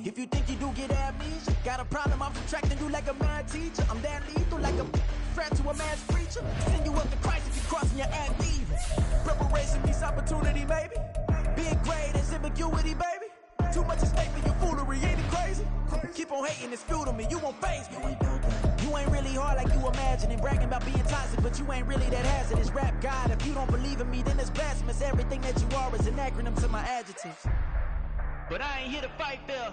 If you think you do get amnesia, got a problem, I'm subtracting you like a mad teacher. I'm that lethal like a threat to a man's preacher. Send you up to Christ if you crossing your amnesia. Preparation meets opportunity, baby. Being great is ambiguity, baby. Too much at stake for your foolery, ain't it crazy? Keep on hating, it's fuel to me, you won't faze me. You ain't really hard like you imagining. Bragging about being toxic, but you ain't really that hazardous. Rap God, if you don't believe in me, then it's blasphemous. Everything that you are is an acronym to my adjectives. But I ain't here to fight, Phil.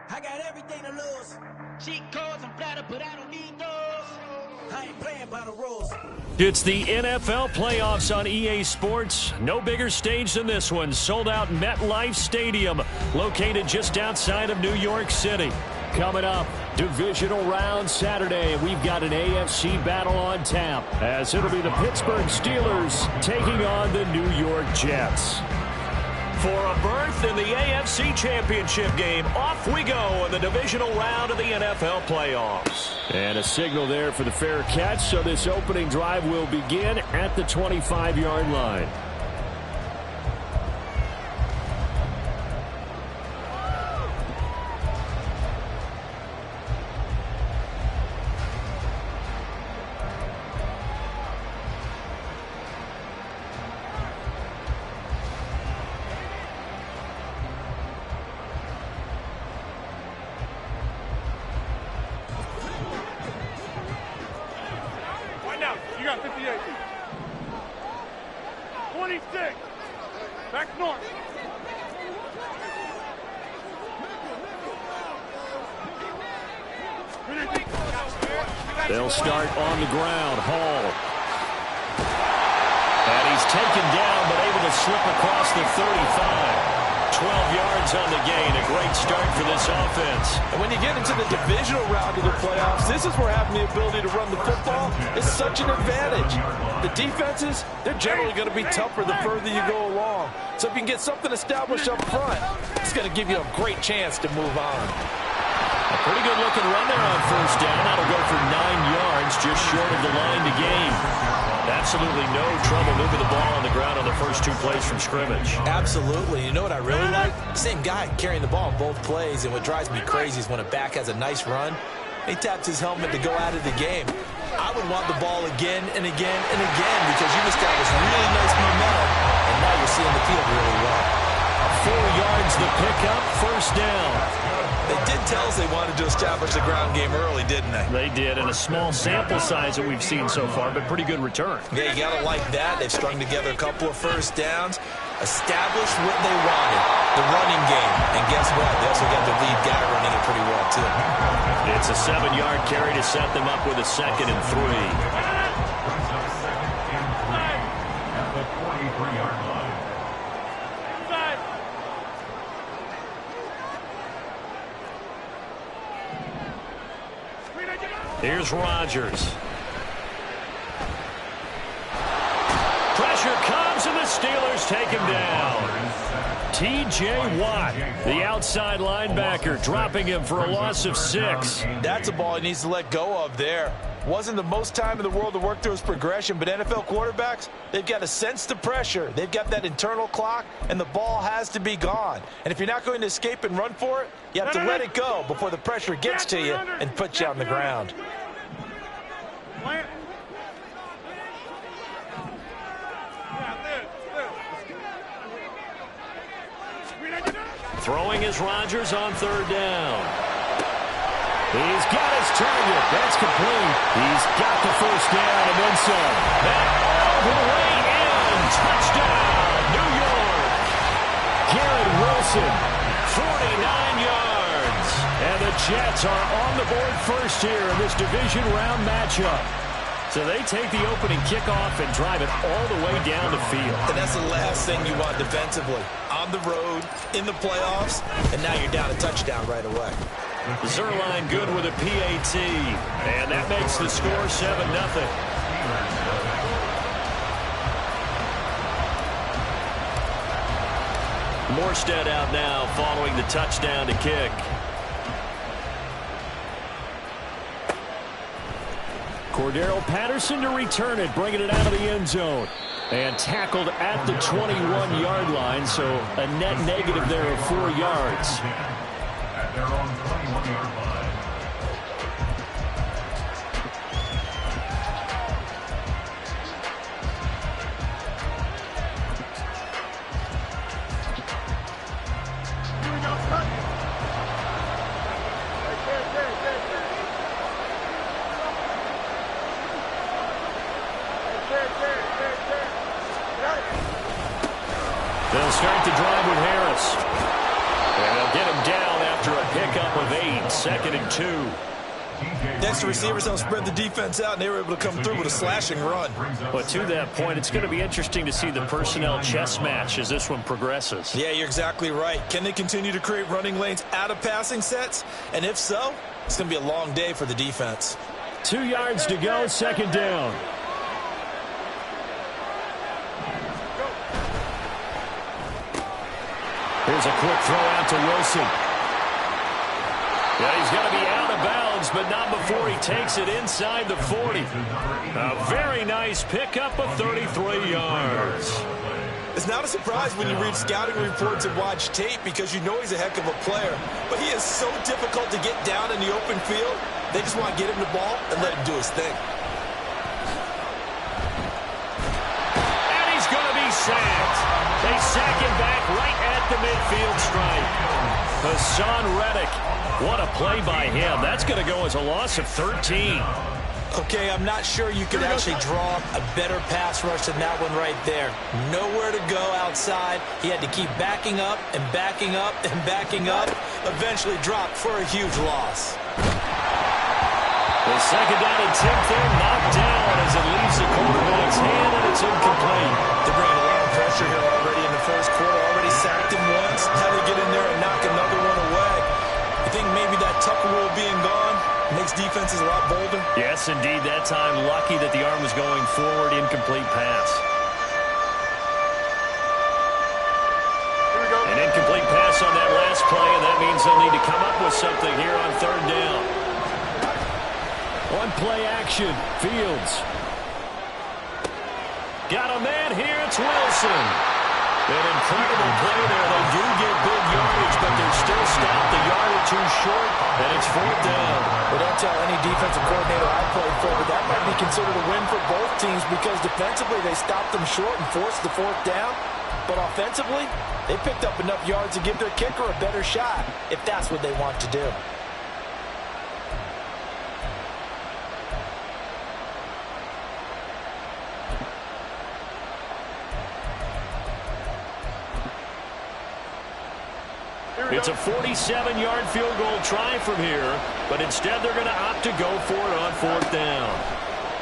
I got everything to lose. Cheat codes, I'm flattered, but I don't need those. I ain't playing by the rules. It's the NFL playoffs on EA Sports. No bigger stage than this one. Sold out MetLife Stadium, located just outside of New York City. Coming up, divisional round Saturday. We've got an AFC battle on tap, as it'll be the Pittsburgh Steelers taking on the New York Jets. For a berth in the AFC Championship game, off we go in the divisional round of the NFL playoffs. And a signal there for the fair catch, so this opening drive will begin at the 25-yard line. You got 58. 26. Back north. They'll start on the ground. Hall. And he's taken down, but able to slip across the 35. 12 yards on the gain. A great start for this offense. And when you get into the divisional round of the playoffs, this is where having the ability to run the football is such an advantage. The defenses, they're generally going to be tougher the further you go along. So if you can get something established up front, it's going to give you a great chance to move on. A pretty good looking run there on first down. That'll go for 9 yards, just short of the line to gain. Absolutely no trouble moving the ball on the ground on the first 2 plays from scrimmage. Absolutely. You know what I really like? Same guy carrying the ball on both plays, and what drives me crazy is when a back has a nice run, he taps his helmet to go out of the game. I would want the ball again and again and again because you've established really nice momentum, and now you're seeing the field really well. 4 yards the pickup, first down. They did tell us they wanted to establish the ground game early, didn't they? They did, and a small sample size that we've seen so far, but pretty good return. Yeah, you got to like that. They've strung together a couple of first downs, established what they wanted, the running game. And guess what? They also got the lead guy running it pretty well, too. It's a 7-yard carry to set them up with a 2nd and 3. At the 23-yard line. Here's Rodgers. Pressure comes, and the Steelers take him down. T.J. Watt, the outside linebacker, dropping him for a loss of 6. That's a ball he needs to let go of there. Wasn't the most time in the world to work through his progression, but NFL quarterbacks, they've got to sense the pressure. They've got that internal clock, and the ball has to be gone. And if you're not going to escape and run for it, you have to let it go before the pressure gets to you and puts you on the ground. Throwing is Rodgers on 3rd down. He's got his target. That's complete. He's got the first down and then some. And all the way in. Touchdown, New York. Garrett Wilson, 49 yards. And the Jets are on the board first here in this division round matchup. So they take the opening kickoff and drive it all the way down the field. And that's the last thing you want defensively. On the road, in the playoffs, and now you're down a touchdown right away. Zerline good with a PAT, and that makes the score 7-0. Morstead out now following the touchdown to kick. Cordero Patterson to return it, bringing it out of the end zone. And tackled at the 21-yard line, so a net negative there of 4 yards. 2nd and 2. Next, the receivers don't spread the defense out, and they were able to come through with a slashing run. But to that point, it's going to be interesting to see the personnel chess match as this one progresses. Yeah, you're exactly right. Can they continue to create running lanes out of passing sets? And if so, it's going to be a long day for the defense. 2 yards to go, 2nd down. Here's a quick throw out to Wilson. Yeah, he's going to be out of bounds, but not before he takes it inside the 40. A very nice pickup of 33 yards. It's not a surprise when you read scouting reports and watch tape because you know he's a heck of a player. But he is so difficult to get down in the open field. They just want to get him the ball and let him do his thing. And he's going to be sacked. They sack him back right at the midfield stripe. Hassan Reddick. What a play by him. That's going to go as a loss of 13. Okay, I'm not sure you could actually draw a better pass rush than that one right there. Nowhere to go outside. He had to keep backing up and backing up and backing up. Eventually dropped for a huge loss. The 2nd down and 10 there, knocked down as it leaves the quarterback's hand, and it's incomplete. They're bringing a lot of pressure here already in the first quarter. Already sacked him once. How they get in there and knock another one away? You think maybe that Tucker rule being gone makes defenses a lot bolder? Yes, indeed. That time, lucky that the arm was going forward. Incomplete pass. Here we go. An incomplete pass on that last play, and that means they'll need to come up with something here on 3rd down. On play action, Fields. Got a man here, it's Wilson. An incredible play there. They do get big yardage, but they're still stopped a yard or two short, and it's 4th down. Well, don't tell any defensive coordinator I played for, but that might be considered a win for both teams because defensively they stopped them short and forced the 4th down. But offensively, they picked up enough yards to give their kicker a better shot if that's what they want to do. It's a 47-yard field goal try from here, but instead they're going to opt to go for it on 4th down.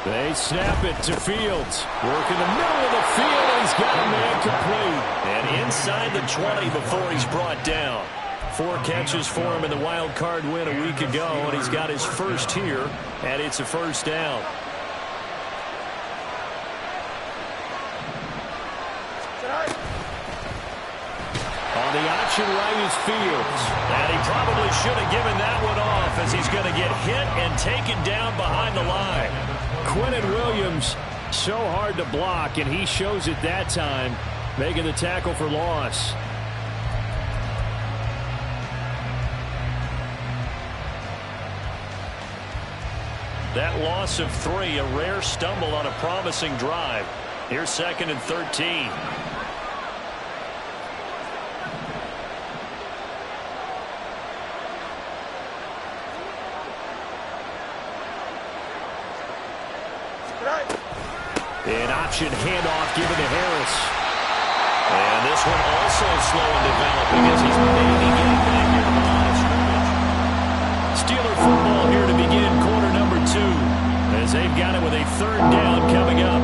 They snap it to Fields. Work in the middle of the field, and he's got a man complete. And inside the 20 before he's brought down. 4 catches for him in the wild card win a week ago, and he's got his first here, and it's a 1st down. On the option right is Fields. And he probably should have given that one off as he's going to get hit and taken down behind the line. Quinnen Williams, so hard to block, and he shows it that time, making the tackle for loss. That loss of 3, a rare stumble on a promising drive. Here's 2nd and 13. An option handoff given to Harris. And this one also slow in developing as he's maybe getting back here to the line of scrimmage. Steeler football here to begin quarter number 2 as they've got it with a 3rd down coming up.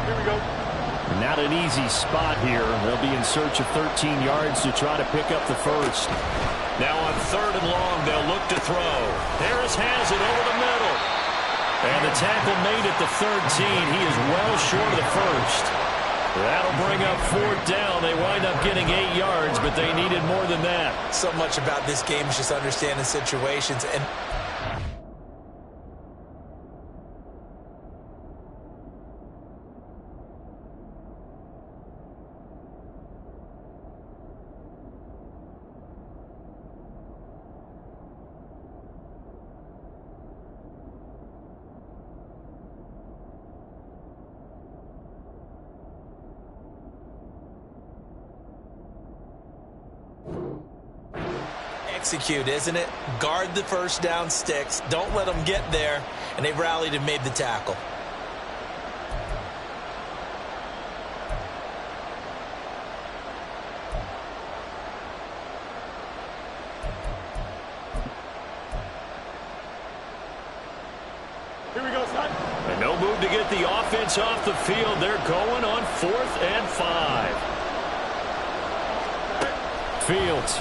Here we go. Not an easy spot here. They'll be in search of 13 yards to try to pick up the first. Now on 3rd and long, they'll look to throw. Harris has it over the middle. And the tackle made at the 13. He is well short of the first. That'll bring up 4th down. They wind up getting 8 yards, but they needed more than that. So much about this game is just understanding situations. And execute, isn't it? Guard the first down sticks. Don't let them get there. And they rallied and made the tackle. Here we go, son. And no move to get the offense off the field. They're going on 4th and 5. Fields.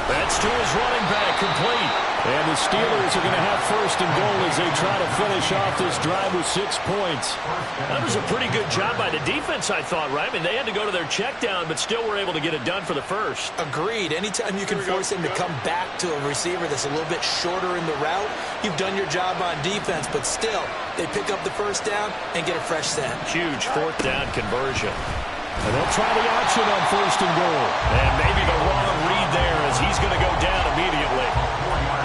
That's to his running back, complete. And the Steelers are going to have 1st and goal as they try to finish off this drive with 6 points. That was a pretty good job by the defense, I thought, right? I mean, they had to go to their check down, but still were able to get it done for the first. Agreed. Anytime you can force him to come back to a receiver that's a little bit shorter in the route, you've done your job on defense, but still, they pick up the first down and get a fresh set. Huge 4th down conversion. And they'll try the option on 1st and goal. And maybe the wrong read there as he's going to go down immediately.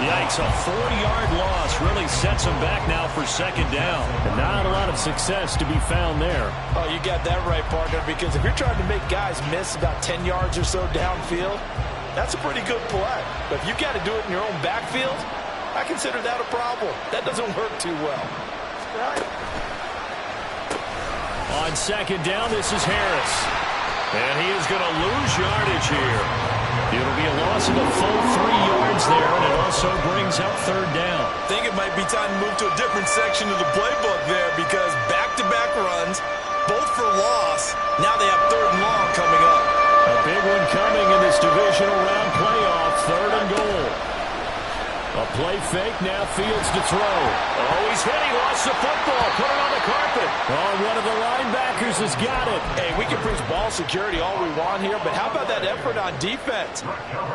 Yikes, a 40-yard loss really sets him back now for 2nd down. And not a lot of success to be found there. Oh, you got that right, partner, because if you're trying to make guys miss about 10 yards or so downfield, that's a pretty good play. But if you got to do it in your own backfield, I consider that a problem. That doesn't work too well. Right. On 2nd down, this is Harris. And he is going to lose yardage here. It'll be a loss of a full 3 yards there, and it also brings up 3rd down. I think it might be time to move to a different section of the playbook there because back-to-back runs, both for loss. Now they have 3rd and long coming up. A big one coming in this divisional round playoff, 3rd and goal. A play fake, now Fields to throw. Oh, he's hit. He lost the football. Put it on the carpet. Oh, one of the linebackers has got it. Hey, we can preach ball security all we want here, but how about that effort on defense?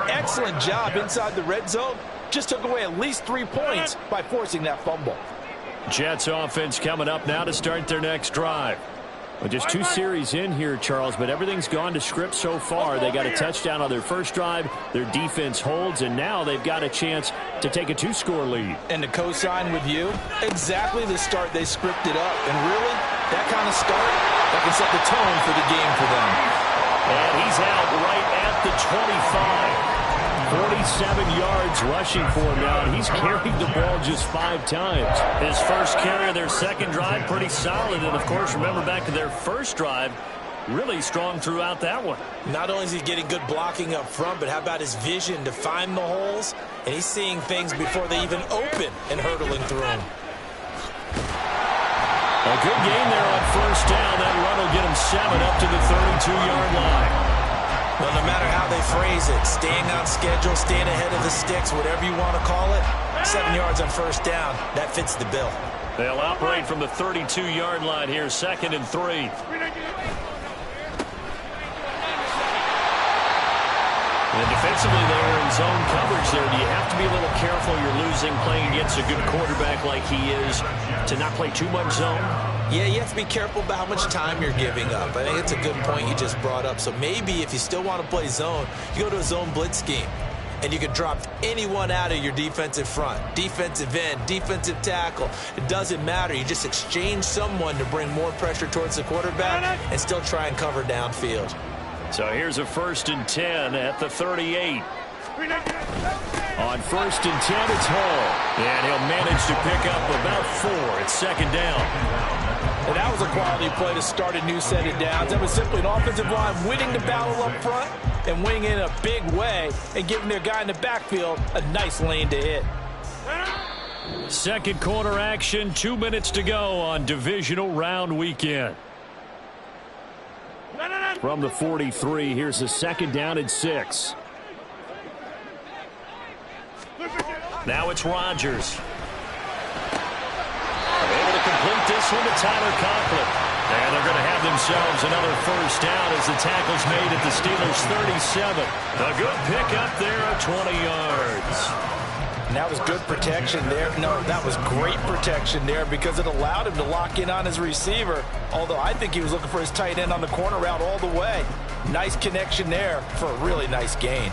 Excellent job inside the red zone. Just took away at least 3 points by forcing that fumble. Jets offense coming up now to start their next drive. Well, just 2 series in here, Charles, but everything's gone to script so far. They got a touchdown on their first drive. Their defense holds, and now they've got a chance to take a 2-score lead. And to co-sign with you, exactly the start they scripted up. And really, that kind of start, that can set the tone for the game for them. And he's out right at the 25. 47 yards rushing for him now, and he's carried the ball just 5 times. His first carry of their second drive, pretty solid. And, of course, remember back to their first drive, really strong throughout that one. Not only is he getting good blocking up front, but how about his vision to find the holes? And he's seeing things before they even open and hurdling through them. A good game there on first down. That run will get him 7 up to the 32-yard line. Well, no matter how they phrase it, staying on schedule, staying ahead of the sticks, whatever you want to call it, 7 yards on first down, that fits the bill. They'll operate from the 32-yard line here, 2nd and 3. And defensively, they are in zone coverage there. Do you have to be a little careful? You're losing, playing against a good quarterback like he is, to not play too much zone? Yeah, you have to be careful about how much time you're giving up. I think it's a good point you just brought up. So maybe if you still want to play zone, you go to a zone blitz scheme. And you can drop anyone out of your defensive front, defensive end, defensive tackle. It doesn't matter. You just exchange someone to bring more pressure towards the quarterback and still try and cover downfield. So here's a 1st and 10 at the 38. On 1st and 10, it's Hall. And he'll manage to pick up about 4. It's 2nd down. And that was a quality play to start a new set of downs. That was simply an offensive line winning the battle up front and winning in a big way and giving their guy in the backfield a nice lane to hit. Second quarter action, 2 minutes to go on divisional round weekend. From the 43, here's the 2nd down and 6. Now it's Rodgers. Able to complete this one to Tyler Conklin. And they're going to have themselves another first down as the tackle's made at the Steelers' 37. A good pickup there of 20 yards. And that was good protection there. No, that was great protection there because it allowed him to lock in on his receiver. Although I think he was looking for his tight end on the corner route all the way. Nice connection there for a really nice gain.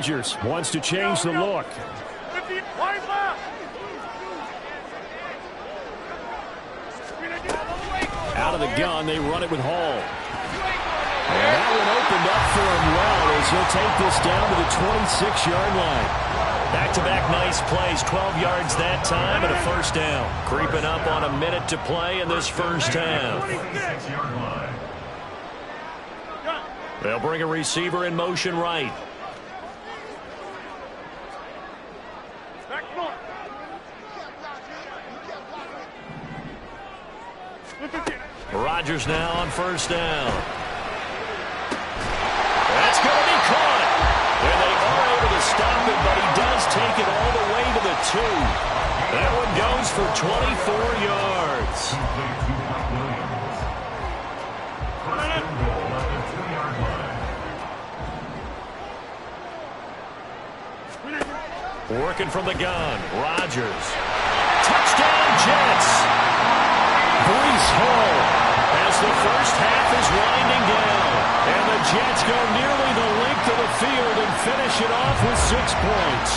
Rodgers wants to change the look. Out of the gun, they run it with Hall. And that one opened up for him well as he'll take this down to the 26-yard line. Back-to-back nice plays, 12 yards that time and a first down. Creeping up on a minute to play in this first half. They'll bring a receiver in motion right. Rodgers now on first down. That's going to be caught. And they are able to stop it, but he does take it all the way to the 2. That one goes for 24 yards. Working from the gun, Rodgers. Touchdown, Jets. Breece Hall as the first half is winding down. And the Jets go nearly the length of the field and finish it off with 6 points.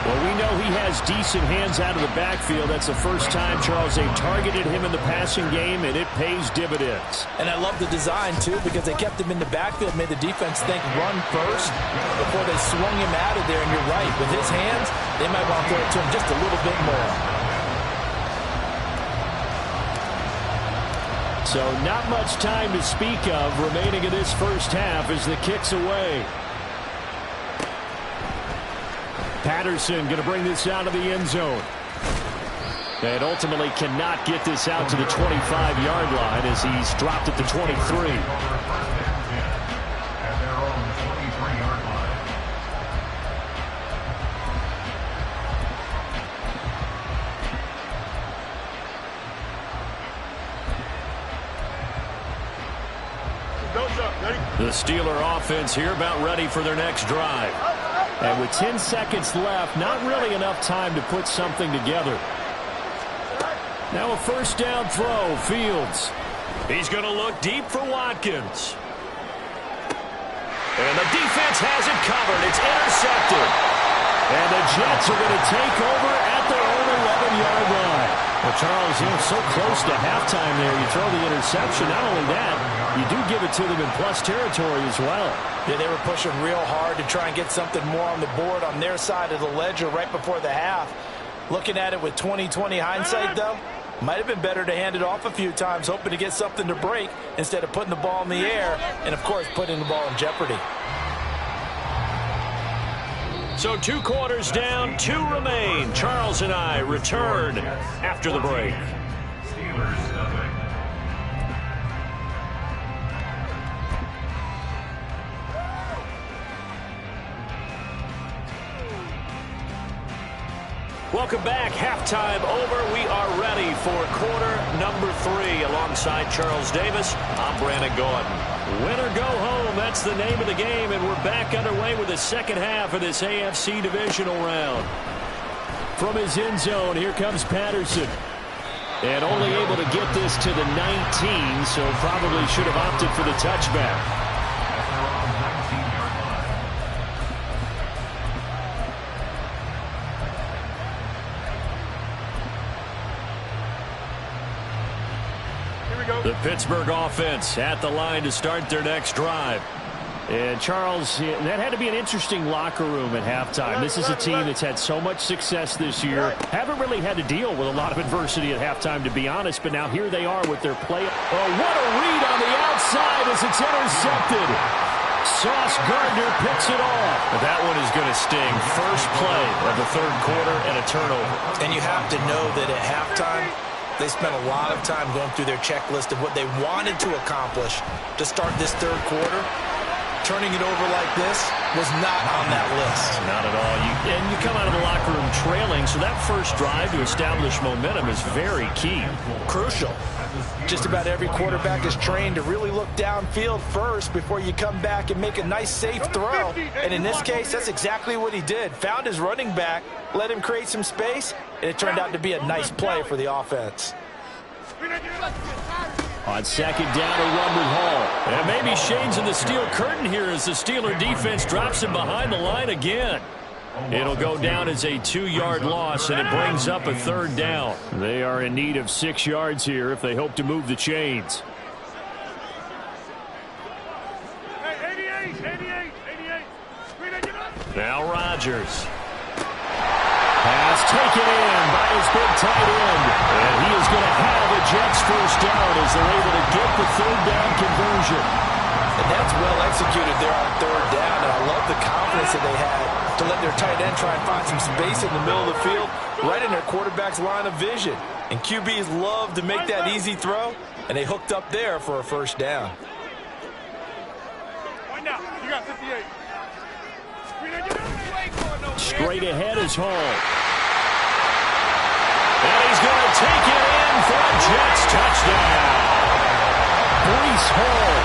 Well, we know he has decent hands out of the backfield. That's the first time, Charles, they've targeted him in the passing game, and it pays dividends. And I love the design, too, because they kept him in the backfield, made the defense think run first before they swung him out of there. And you're right, with his hands, they might want to throw it to him just a little bit more. So not much time to speak of remaining in this first half as the kick's away. Patterson going to bring this out of the end zone. And ultimately cannot get this out to the 25-yard line as he's dropped at the 23. The Steeler offense here about ready for their next drive. And with 10 seconds left, not really enough time to put something together. Now a first down throw, Fields. He's going to look deep for Watkins. And the defense has it covered. It's intercepted. And the Jets are going to take over at their own 11-yard line. Well, Charles, so close to halftime there. You throw the interception. Not only that, you do give it to them in plus territory as well. Yeah, they were pushing real hard to try and get something more on the board on their side of the ledger right before the half. Looking at it with 20/20 hindsight, though, might have been better to hand it off a few times, hoping to get something to break instead of putting the ball in the air and, of course, putting the ball in jeopardy. So 2 quarters down, 2 remain. Charles and I return after the break. Welcome back. Halftime over. We are ready for quarter number 3. Alongside Charles Davis, I'm Brandon Gordon. Win or go home, that's the name of the game, and we're back underway with the second half of this AFC Divisional round. From his end zone, here comes Patterson. And only able to get this to the 19, so probably should have opted for the touchback. The Pittsburgh offense at the line to start their next drive. And Charles, that had to be an interesting locker room at halftime. This is a team that's had so much success this year. Haven't really had to deal with a lot of adversity at halftime, to be honest. But now here they are with their play. Oh, what a read on the outside as it's intercepted. Sauce Gardner picks it off. That one is going to sting. First play of the third quarter and a turnover. And you have to know that at halftime, they spent a lot of time going through their checklist of what they wanted to accomplish to start this third quarter. Turning it over like this was not on that list. Not at all. And you come out of the locker room trailing, so that first drive to establish momentum is very key. Crucial. Just about every quarterback is trained to really look downfield first before you come back and make a nice, safe throw. And in this case, that's exactly what he did. Found his running back, let him create some space, and it turned out to be a nice play for the offense. On second down, a run with Hall. And maybe Shane's in the steel curtain here as the Steeler defense drops him behind the line again. It'll go down as a 2-yard loss, and it brings up a 3rd down. They are in need of 6 yards here if they hope to move the chains. Now Rodgers. Pass taken in by his big tight end. And he is going to have a Jets first down as they're able to get the 3rd down conversion. And that's well executed there on 3rd down. And I love the confidence that they had to let their tight end try and find some space in the middle of the field, right in their quarterback's line of vision. And QBs love to make that easy throw, and they hooked up there for a first down. You got 58. Straight ahead is Hall. And he's going to take it in for a Jets touchdown. Breece Hall,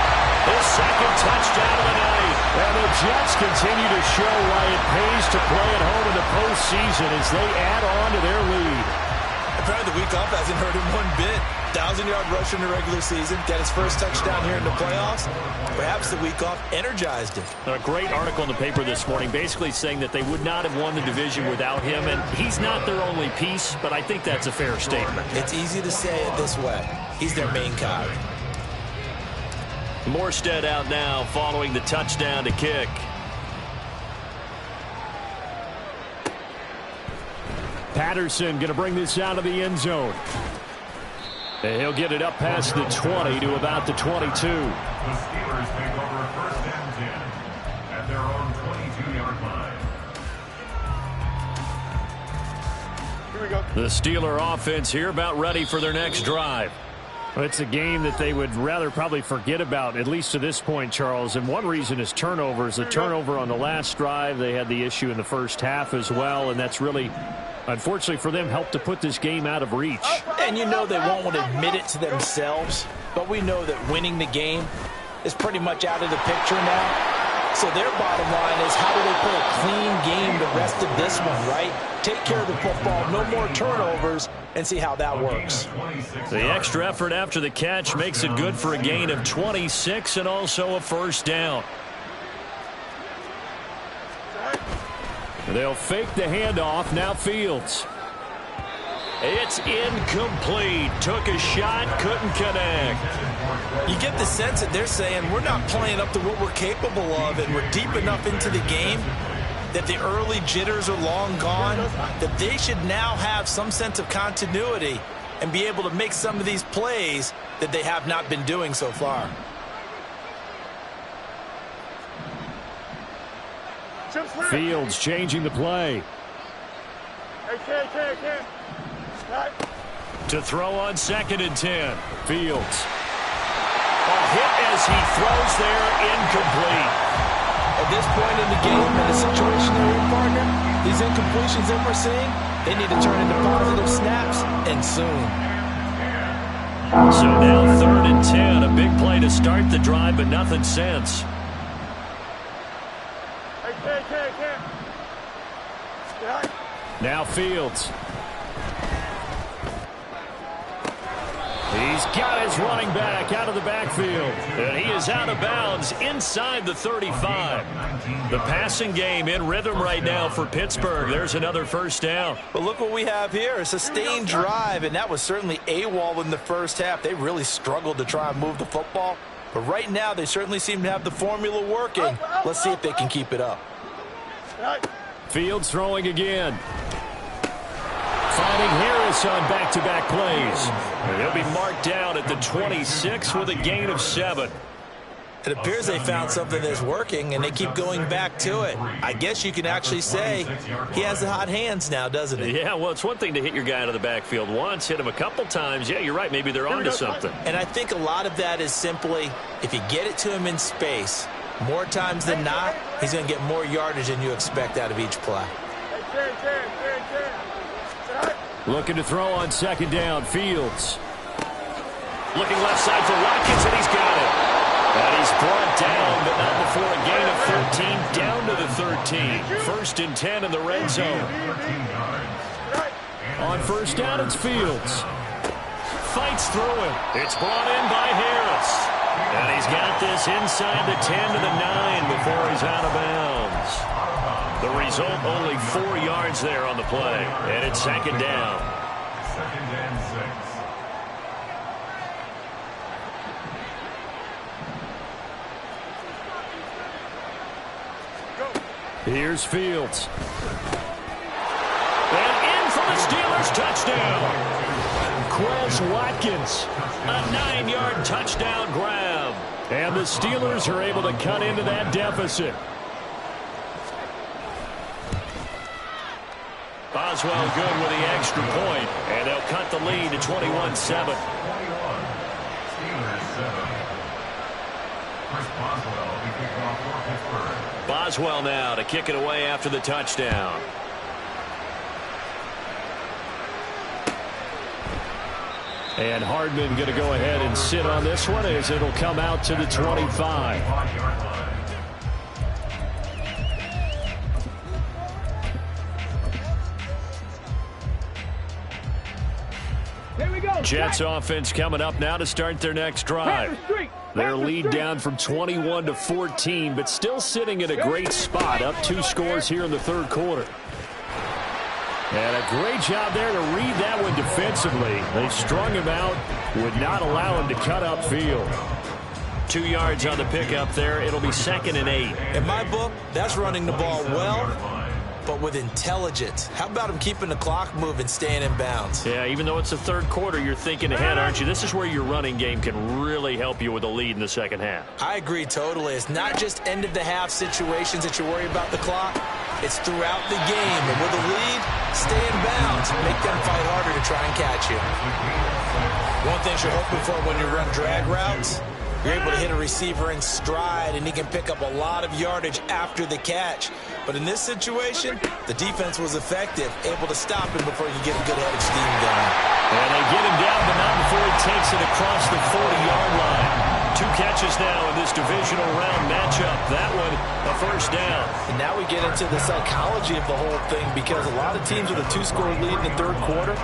his 2nd touchdown of the night. And the Jets continue to show why it pays to play at home in the postseason as they add on to their lead. Apparently the week off hasn't hurt him one bit. 1,000-yard rusher in the regular season. Got his first touchdown here in the playoffs. Perhaps the week off energized him. A great article in the paper this morning basically saying that they would not have won the division without him. And he's not their only piece, but I think that's a fair statement. It's easy to say it this way. He's their main cog. Morstead out now following the touchdown to kick. Patterson going to bring this out of the end zone. And he'll get it up past the 20 to about the 22. The Steelers take over 1st and 10 at their own 22-yard line. Here we go. The Steeler offense here about ready for their next drive. Well, it's a game that they would rather probably forget about, at least to this point, Charles. And one reason is turnovers. The turnover on the last drive, they had the issue in the first half as well, and that's really, unfortunately for them, helped to put this game out of reach. And you know they won't want to admit it to themselves, but we know that winning the game is pretty much out of the picture now. So their bottom line is, how do they play a clean game the rest of this one, right? Take care of the football, no more turnovers, and see how that works. The extra effort after the catch makes it good for a gain of 26 and also a first down. They'll fake the handoff. Now Fields. It's incomplete. Took a shot, couldn't connect. You get the sense that they're saying we're not playing up to what we're capable of, and we're deep enough into the game that the early jitters are long gone, that they should now have some sense of continuity and be able to make some of these plays that they have not been doing so far. Fields changing the play. To throw on 2nd and 10. Fields. A hit as he throws there, incomplete. At this point in the game, in the situation they're in, partner, these incompletions that we're seeing, they need to turn into positive snaps, and soon. So now 3rd and 10. A big play to start the drive, but nothing since. Now Fields. He's got his running back out of the backfield. And he is out of bounds inside the 35. The passing game in rhythm right now for Pittsburgh. There's another first down. But look what we have here. A sustained drive, and that was certainly AWOL in the first half. They really struggled to try and move the football. But right now, they certainly seem to have the formula working. Let's see if they can keep it up. Fields throwing again. Finding Harris on back-to-back plays. He'll be marked down at the 26 with a gain of 7. It appears they found something that's working, and they keep going back to it. I guess you can actually say he has the hot hands now, doesn't he? Yeah, well, it's one thing to hit your guy out of the backfield once, hit him a couple times. Yeah, you're right. Maybe they're onto something. And I think a lot of that is simply, if you get it to him in space, more times than not, he's going to get more yardage than you expect out of each play. Looking to throw on 2nd down. Fields. Looking left side for Watkins, and he's got it. And he's brought down, but not before a gain of 13, down to the 13. 1st and 10 in the red zone. On first down, it's Fields. fights through him. It's brought in by Harris. And he's got this inside the 10 to the 9 before he's out of bounds. The result, only 4 yards there on the play. And it's second down. Second and 6. Here's Fields. And in for the Steelers touchdown. Quez Watkins, a 9-yard touchdown grab. And the Steelers are able to cut into that deficit. Boswell good with the extra point, and they'll cut the lead to 21-7. 21. Steelers 7. Chris Boswell will be kicking off for Pittsburgh. Boswell now to kick it away after the touchdown. And Hardman going to go ahead and sit on this one as it'll come out to the 25. Jets offense coming up now to start their next drive. Their lead down from 21 to 14, but still sitting in a great spot, up 2 scores here in the third quarter. And a great job there to read that one defensively. They strung him out, would not allow him to cut upfield. 2 yards on the pickup there. It'll be second and 8. In my book, that's running the ball well, but with intelligence. How about him keeping the clock moving, staying in bounds? Yeah, even though it's the third quarter, you're thinking ahead, aren't you? This is where your running game can really help you with a lead in the second half. I agree totally. It's not just end-of-the-half situations that you worry about the clock. It's throughout the game. And with a lead, stay in bounds. Make them fight harder to try and catch you. One thing you're hoping for when you run drag routes, you're able to hit a receiver in stride, and he can pick up a lot of yardage after the catch. But in this situation, the defense was effective, able to stop him before you get a good head of steam going. And they get him down, but not before he takes it across the 40-yard line. 2 catches now in this divisional round matchup. That one, a first down. And now we get into the psychology of the whole thing, because a lot of teams with a 2-score lead in the third quarter,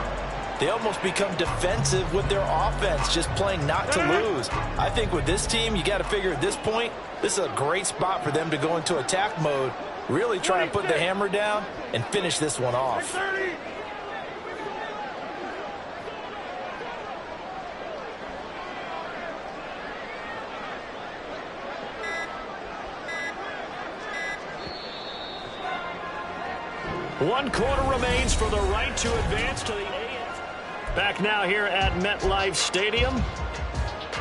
they almost become defensive with their offense, just playing not to lose. I think with this team, you got to figure at this point, this is a great spot for them to go into attack mode, really try and put the hammer down and finish this one off. One quarter remains for the right to advance to the AFC. Back now here at MetLife Stadium.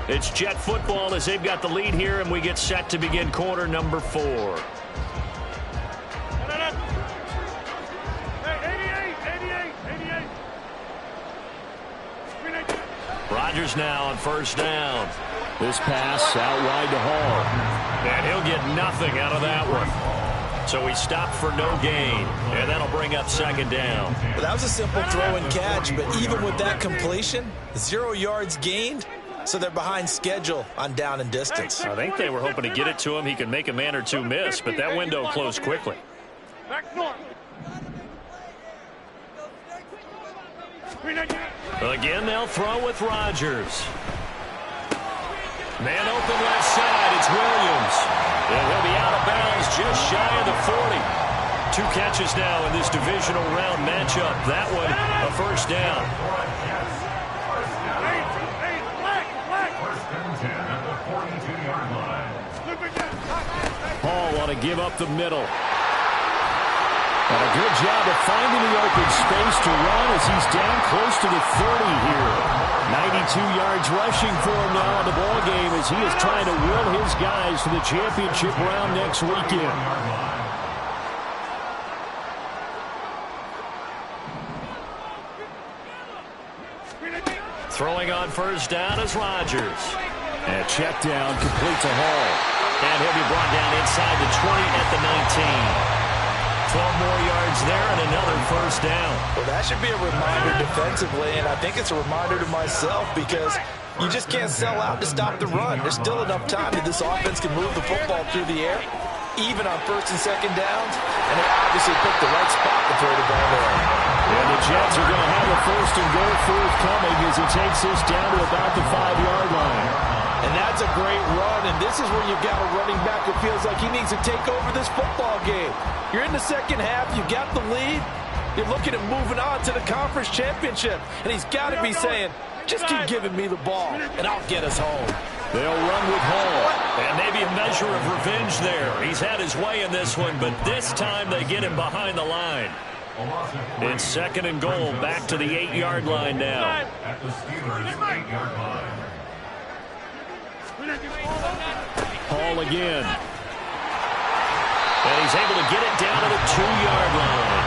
It's Jet football as they've got the lead here, and we get set to begin quarter number 4. Rodgers now on first down. This pass out wide to Hall. And he'll get nothing out of that one. So he stopped for no gain, and that'll bring up second down. Well, that was a simple throw and catch, but even with that completion, 0 yards gained, so they're behind schedule on down and distance. I think they were hoping to get it to him. He could make a man or two miss, but that window closed quickly. Again, they'll throw with Rodgers. Man open left side, it's Williams. And he'll be out of bounds just shy of the 40. 2 catches now in this divisional round matchup. That one, a first down. Hall want to give up the middle. And a good job of finding the open space to run as he's down close to the 30 here. 92 yards rushing for him now in the ball game as he is trying to will his guys to the championship round next weekend. Throwing on first down is Rodgers. And a check down complete to Hall. And he'll be brought down inside the 20 at the 19. 12 more yards there and another first down. Well, that should be a reminder defensively, and I think it's a reminder to myself, because you just can't sell out to stop the run. There's still enough time that this offense can move the football through the air, even on first and second downs, and they obviously picked the right spot to throw the ball there. And the Jets are going to have a first and goal forthcoming as he takes this down to about the 5-yard line. And that's a great run, and this is where you've got a running back who feels like he needs to take over this football game. You're in the second half, you got the lead, you're looking at moving on to the conference championship, and he's got to be saying, just keep giving me the ball, and I'll get us home. They'll run with Hall. And maybe a measure of revenge there. He's had his way in this one, but this time they get him behind the line. It's second and goal, back to the 8-yard line now. At the Steelers' 8-yard line. Hall again. And he's able to get it down to the 2-yard line.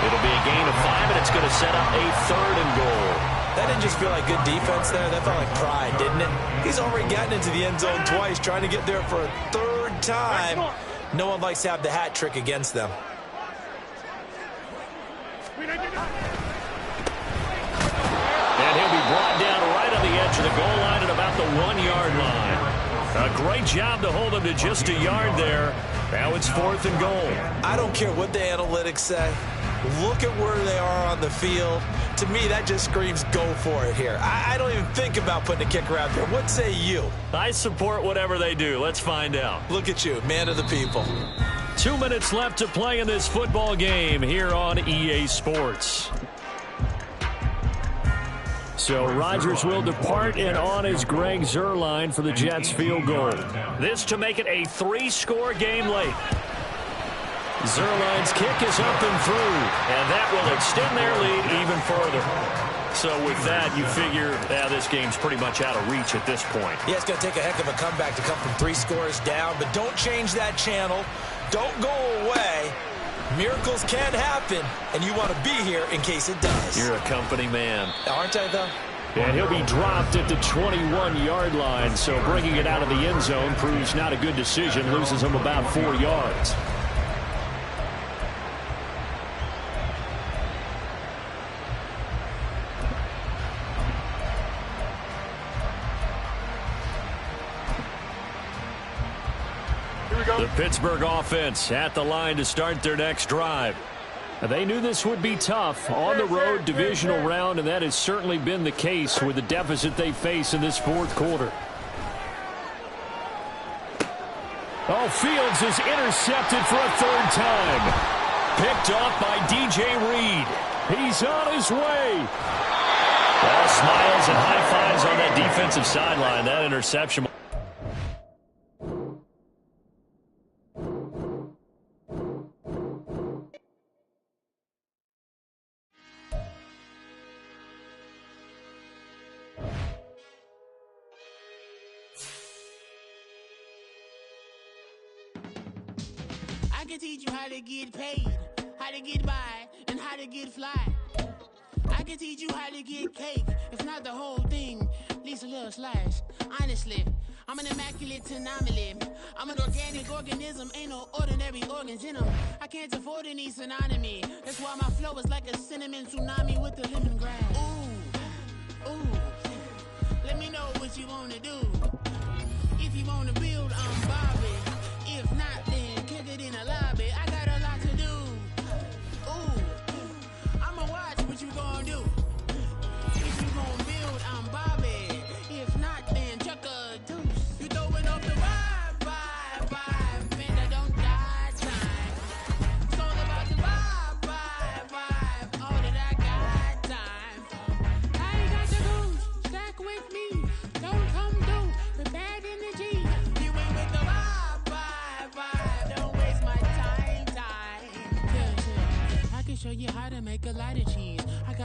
It'll be a gain of 5, and it's going to set up a third and goal. That didn't just feel like good defense there. That felt like pride, didn't it? He's already gotten into the end zone twice, trying to get there for a third time. No one likes to have the hat trick against them. And he'll be brought down right on the edge of the goal line at about the 1-yard line. A great job to hold him to just a yard there. Now it's fourth and goal. I don't care what the analytics say. Look at where they are on the field. To me, that just screams go for it here. I don't even think about putting a kicker out there. What say you? I support whatever they do. Let's find out. Look at you, man of the people. 2 minutes left to play in this football game here on EA Sports. So Rodgers will depart, and on is Greg Zuerlein for the Jets field goal. This to make it a 3-score game late. Zuerlein's kick is up and through, and that will extend their lead even further. So with that, you figure this game's pretty much out of reach at this point. Yeah, it's going to take a heck of a comeback to come from 3 scores down, but don't change that channel. Don't go away. Miracles can happen, and you want to be here in case it does. You're a company man. Aren't I, though? And he'll be dropped at the 21-yard line, so bringing it out of the end zone proves not a good decision, loses him about 4 yards. The Pittsburgh offense at the line to start their next drive. They knew this would be tough on the road, divisional round, and that has certainly been the case with the deficit they face in this fourth quarter. Oh, Fields is intercepted for a third time. Picked off by DJ Reed. He's on his way. All smiles and high fives on that defensive sideline. That interception. I can teach you how to get paid, how to get by, and how to get fly. I can teach you how to get cake, if not the whole thing, at least a little slice. Honestly, I'm an immaculate anomaly. I'm an organic organism, ain't no ordinary organs in them. I can't afford any synonymy. That's why my flow is like a cinnamon tsunami with the lemongrass. Ooh, ooh, let me know what you wanna do. If you wanna build, I'm Bobby. If not, then kick it in a lobby. I got a lot to do. Ooh, I'ma watch what you gonna do. If you gon' build, I'm Bobby. If not, then chuck a deuce. You throwing up the vibe, vibe, vibe. Man, I don't die time. It's all about the vibe, vibe, vibe. All that I got time. I ain't got the goose. Stack with me. Don't come through with bad energy. You ain't with the vibe, vibe, vibe. Don't waste my time. Yeah, I can show you how to make a lighter cheese.